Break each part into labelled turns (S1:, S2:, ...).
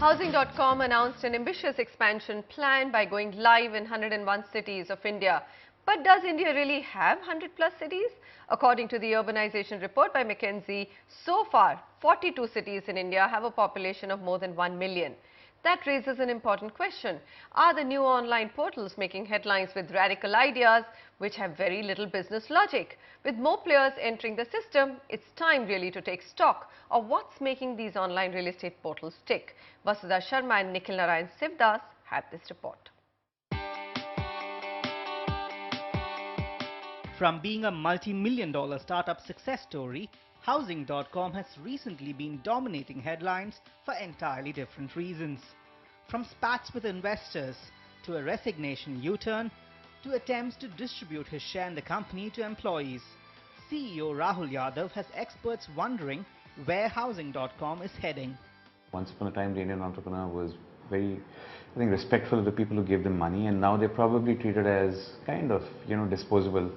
S1: Housing.com announced an ambitious expansion plan by going live in 101 cities of India. But does India really have 100 plus cities? According to the urbanization report by McKinsey, so far 42 cities in India have a population of more than 1 million. That raises an important question. Are the new online portals making headlines with radical ideas which have very little business logic? With more players entering the system, it's time really to take stock of what's making these online real estate portals tick. Vasudha Sharma and Nikhil Narayan Sivadas have this report.
S2: From being a multi-million-dollar startup success story, Housing.com has recently been dominating headlines for entirely different reasons. From spats with investors, to a resignation U-turn, to attempts to distribute his share in the company to employees, CEO Rahul Yadav has experts wondering where Housing.com is heading.
S3: Once upon a time, the Indian entrepreneur was very, respectful of the people who gave them money, and now they're probably treated as kind of, disposable.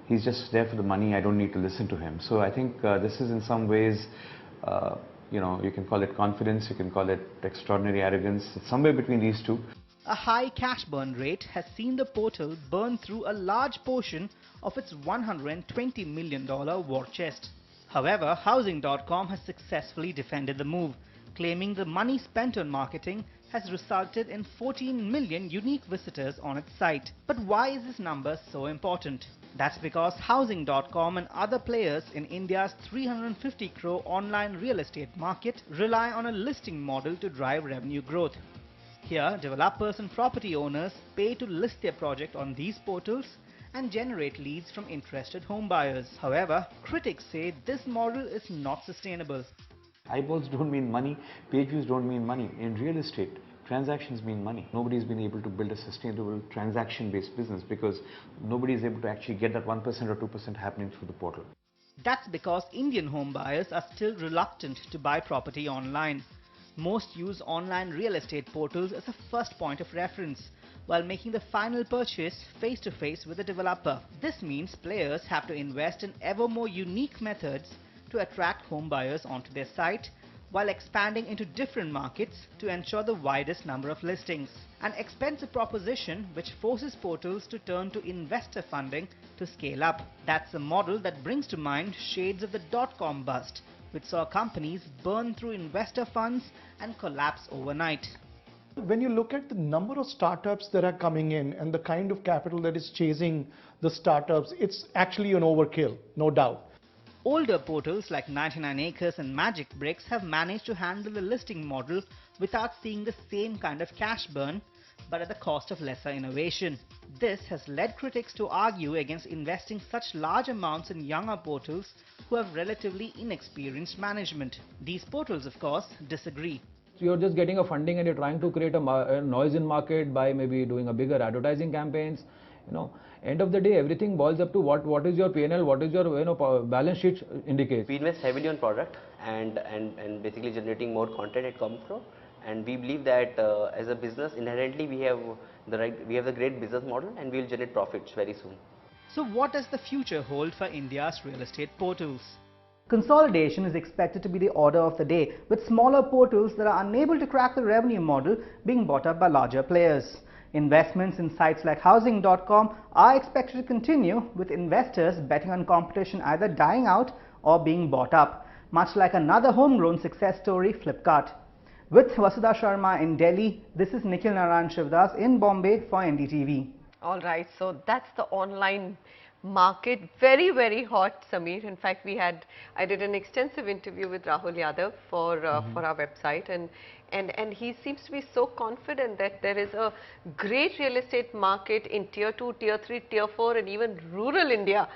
S3: He's just there for the money, I don't need to listen to him. So I think this is in some ways, you can call it confidence, you can call it extraordinary arrogance. It's somewhere between these two.
S2: A high cash burn rate has seen the portal burn through a large portion of its $120 million war chest. However, Housing.com has successfully defended the move, claiming the money spent on marketing has resulted in 14 million unique visitors on its site. But why is this number so important? That's because Housing.com and other players in India's 350 crore online real estate market rely on a listing model to drive revenue growth. Here, developers and property owners pay to list their project on these portals and generate leads from interested home buyers. However, critics say this model is not sustainable.
S3: Eyeballs don't mean money, page views don't mean money. In real estate, transactions mean money. Nobody's been able to build a sustainable transaction-based business because nobody is able to actually get that 1% or 2% happening through the portal.
S2: That's because Indian home buyers are still reluctant to buy property online. Most use online real estate portals as a first point of reference, while making the final purchase face-to-face with the developer. This means players have to invest in ever more unique methods to attract home buyers onto their site, while expanding into different markets to ensure the widest number of listings. An expensive proposition which forces portals to turn to investor funding to scale up. That's a model that brings to mind shades of the dotcom bust, which saw companies burn through investor funds and collapse overnight.
S4: When you look at the number of startups that are coming in and the kind of capital that is chasing the startups, it's actually an overkill, no doubt.
S2: Older portals like 99 Acres and Magic Bricks have managed to handle the listing model without seeing the same kind of cash burn, but at the cost of lesser innovation. This has led critics to argue against investing such large amounts in younger portals who have relatively inexperienced management. These portals, of course, disagree.
S5: You're just getting a funding and you're trying to create a noise in market by maybe doing a bigger advertising campaigns. End of the day, everything boils up to what is your P&L, what is your balance sheet indicates.
S6: We invest heavily on product and basically generating more content at ComPro, and we believe that as a business inherently we have the great business model and we will generate profits very soon.
S2: So what does the future hold for India's real estate portals? Consolidation is expected to be the order of the day, with smaller portals that are unable to crack the revenue model being bought up by larger players. Investments in sites like Housing.com are expected to continue, with investors betting on competition either dying out or being bought up, much like another homegrown success story, Flipkart. With Vasudha Sharma in Delhi, this is Nikhil Narayan Sivadas in Bombay for NDTV.
S1: All right, so that's the online market, very, very hot, Sameer. In fact, I did an extensive interview with Rahul Yadav for our website, and he seems to be so confident that there is a great real estate market in tier 2, tier 3, tier 4 and even rural India.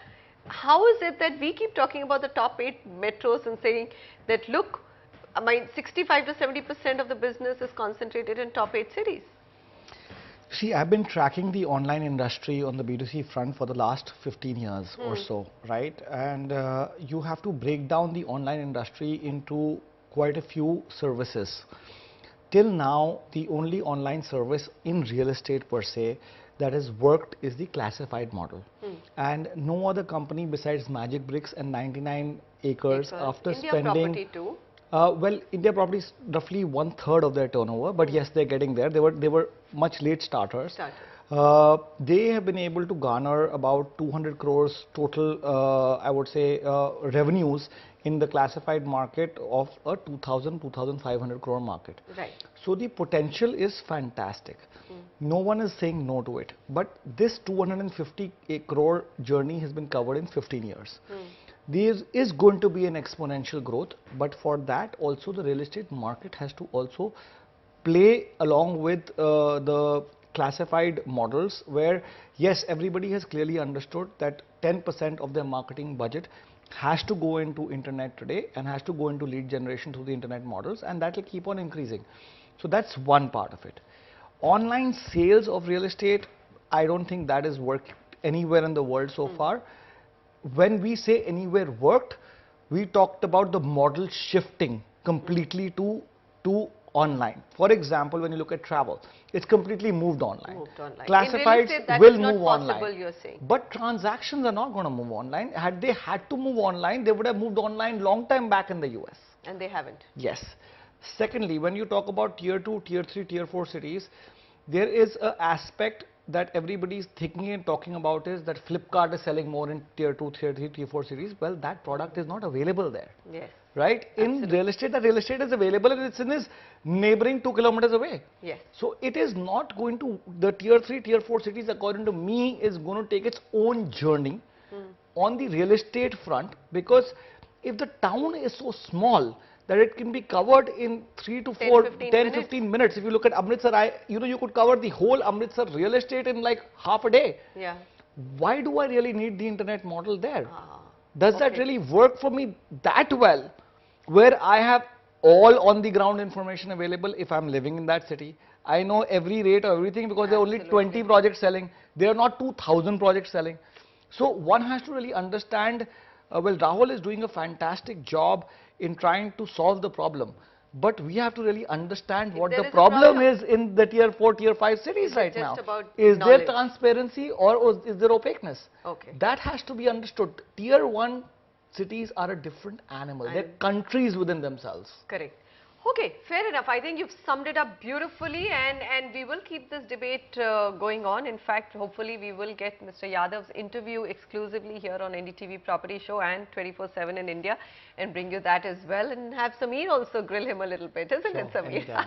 S1: How is it that we keep talking about the top 8 metros and saying that look, 65 to 70% of the business is concentrated in top 8 cities?
S4: See, I've been tracking the online industry on the B2C front for the last 15 years or so, right? And you have to break down the online industry into quite a few services. Till now, the only online service in real estate per se that has worked is the classified model. And no other company besides Magic Bricks and 99 Acres after
S1: India
S4: spending...
S1: Property too.
S4: Well, India property is roughly 1/3 of their turnover, but yes, they're getting there. They were much late starters. They have been able to garner about 200 crores total, I would say, revenues in the classified market of a 2,500 crore market.
S1: Right.
S4: So the potential is fantastic. No one is saying no to it. But this 250 crore journey has been covered in 15 years. There is going to be an exponential growth, but for that also the real estate market has to also play along with the classified models, where yes, everybody has clearly understood that 10% of their marketing budget has to go into internet today and has to go into lead generation through the internet models, and that will keep on increasing. So that's one part of it. Online sales of real estate, I don't think that has worked anywhere in the world so far. When we say anywhere worked, we talked about the model shifting completely to online. For example, when you look at travel, it's completely moved online. Classifieds will move online.
S1: You're saying.
S4: But transactions are not going to move online. Had they had to move online, they would have moved online long time back in the US.
S1: And they haven't.
S4: Yes. Secondly, when you talk about tier 2, tier 3, tier 4 cities, there is an aspect that everybody is thinking and talking about, is that Flipkart is selling more in tier 2, tier 3, tier 4 cities. Well, that product is not available there.
S1: Yes.
S4: Right? In real estate, that real estate is available and it's in his neighboring 2 kilometers away.
S1: Yes.
S4: So it is not going to, the tier 3, tier 4 cities, according to me, is going to take its own journey on the real estate front, because if the town is so small that it can be covered in 3 to 4, 10-15 minutes. If you look at Amritsar, you could cover the whole Amritsar real estate in like half a day.
S1: Yeah.
S4: Why do I really need the internet model there? Does that really work for me that well, where I have all on the ground information available if I'm living in that city? I know every rate or everything, because there are only 20 projects selling. There are not 2,000 projects selling. So one has to really understand, well, Rahul is doing a fantastic job in trying to solve the problem. But we have to really understand what the problem is in the tier 4, tier 5 cities right now. Is there transparency or is there opaqueness?
S1: Okay.
S4: That has to be understood. Tier 1 cities are a different animal. They're countries within themselves.
S1: Correct. Okay, fair enough. I think you've summed it up beautifully, and we will keep this debate going on. In fact, hopefully we will get Mr. Yadav's interview exclusively here on NDTV Property Show and 24/7 in India, and bring you that as well, and have Sameer also grill him a little bit, isn't it, Sameer?